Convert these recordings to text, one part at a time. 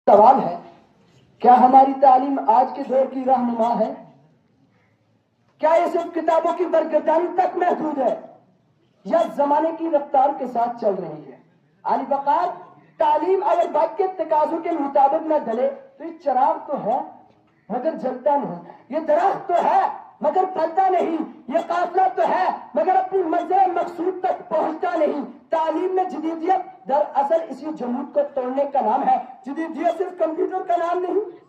سوال ہے، کیا ہماری تعلیم آج کے دور کی رہنما ہے؟ کیا یہ صرف کتابوں کی برگردانی تک محدود ہے یا زمانے کی رفتار کے ساتھ چل رہی ہے؟ علی وقار، تعلیم اگر وقت کے تقاضوں کے مطابق نہ ڈلے تو یہ چراغ تو ہے مگر جلتا نہیں، یہ درخت تو ہے مگر پھلتا نہیں، یہ قافلہ تو ہے مگر اپنی منزل مقصود تک پہنچتا نہیں۔ تعلیم میں جدیدیت دراصل اسی جمود کو توڑنے کا نام ہے۔ جدیدیت صرف کمپیوٹر کا نام نہیں،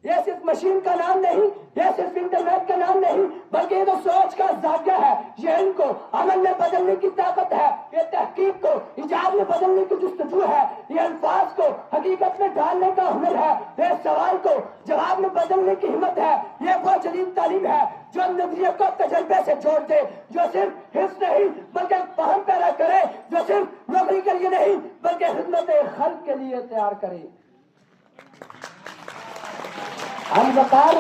یہ صرف مشین کا نام نہیں، یہ صرف انٹرنیٹ کا نام نہیں، بلکہ یہ تو سوچ کا زاویہ ہے، یہ علم کو عمل میں بدلنے کی طاقت ہے، یہ تحقیق کو ایجاد میں بدلنے کی جستجو ہے، یہ الفاظ کو حقیقت میں ڈالنے کا ہنر ہے، یہ سوال کو جواب میں بدلنے کی ہمت ہے۔ یہ وہ جدید تعلیم ہے جو نظریے کو تجربے سے جوڑ دے، جو صرف حفظ نہیں بلکہ فہم پیدا کرے، جو صرف نوکری کے لیے نہیں بلکہ خدمت خلق کے لیے تیار کرے۔ علی وقار،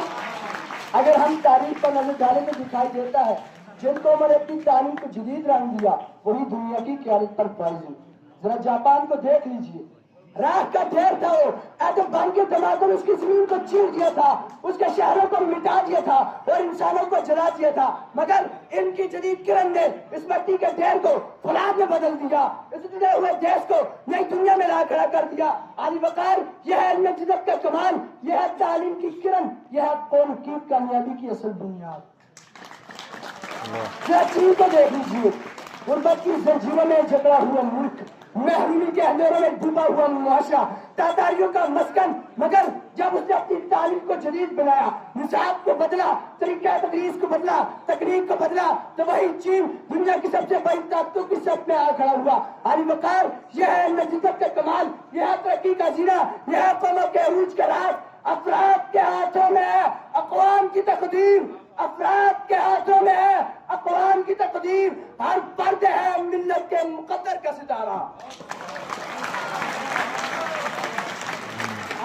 اگر ہم تاریخ پر نظر ڈالیں تو دکھائی دیتا ہے جن قوموں نے اپنی تعلیم کو جدید رنگ دیا وہی دنیا کی قیادت پر فائز ہوئی۔ ذرا جاپان کو دیکھ لیجئے، راکھ کا ڈھیر تھا، وہ ایٹم بم کے دھماکوں نے اس کی زمین کو چیر دیا تھا، اس کے شہروں کو مٹا دیا تھا اور انسانوں کو جلا دیا تھا، مگر ان کی جدید کرن نے اس مٹی کے ڈھیر کو فولاد میں بدل دیا، اس ٹوٹے ہوئے دیش کو نئی دنیا میں لا کھڑا کر دیا۔ علی وقار، یہ ہے علم جدت کا کمال، یہ ہے تعلیم کی کرن، یہ ہے قوم کی کامیابی کی اصل بنیاد۔ چین کو دیکھ لیجیے، غربت کی زنجیروں میں جکڑا ہوا ملک، محرومی کے اندھیروں میں ڈوبا ہوا معاشرہ، تاتاریوں کا مسکن، مگر جب اس نے اپنی تعلیم کو جدید بنایا، نصاب کو بدلا، طریقہ تدریس کو بدلا، تکنیک کو بدلا، تو وہی چین دنیا کی سب سے بڑی طاقتوں کی صف میں آ کھڑا ہوا۔ علی وقار، یہ ہے نجدت کا کمال، یہ ہے ترقی کا زینہ، یہ ہے قوموں کے عروج کا راز۔ افراد کے ہاتھوں میں ہے اقوام کی تقدیر، افراد کے ہاتھوں میں ہے اقوام کی تقدیر، ہر فرد ہے ملت کے مقدر کا ستارہ۔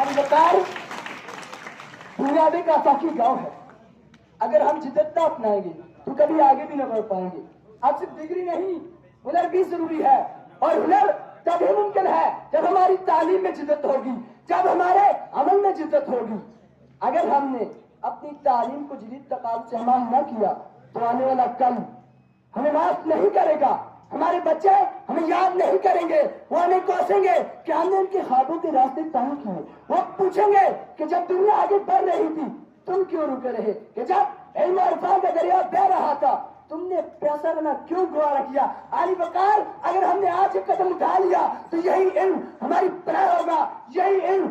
علی وقار، دنیا میں ایک آفاقی گاؤں ہے، اگر ہم جدت نہ اپنائیں گے تو کبھی آگے بھی نہ بڑھ پائیں گے۔ اب صرف ڈگری نہیں، ہنر بھی ضروری ہے، اور ہنر تبھی ممکن ہے جب ہماری تعلیم میں جدت ہوگی، جب ہمارے عمل میں جدت ہوگی۔ اگر ہم نے اپنی تعلیم کو جدید تقاضوں سے ہمراہ نہ کیا تو آنے والا کل ہمیں معاف نہیں کرے گا، ہمارے بچے ہمیں یاد نہیں کریں گے، وہ ہمیں کوسیں گے کہ ہم نے ان کے خوابوں کے راستے تنگ کیے، وہ پوچھیں گے کہ جب دنیا آگے بڑھ رہی تھی تم کیوں رکے رہے، کہ جب علم و عرفان کا دریا بہ رہا تھا تم نے پیسہ بنا کیوں گوارا کیا۔ علی وقار، اگر ہم نے آج ایک قدم اٹھا لیا تو یہی علم ہماری پناہ ہوگا، یہی علم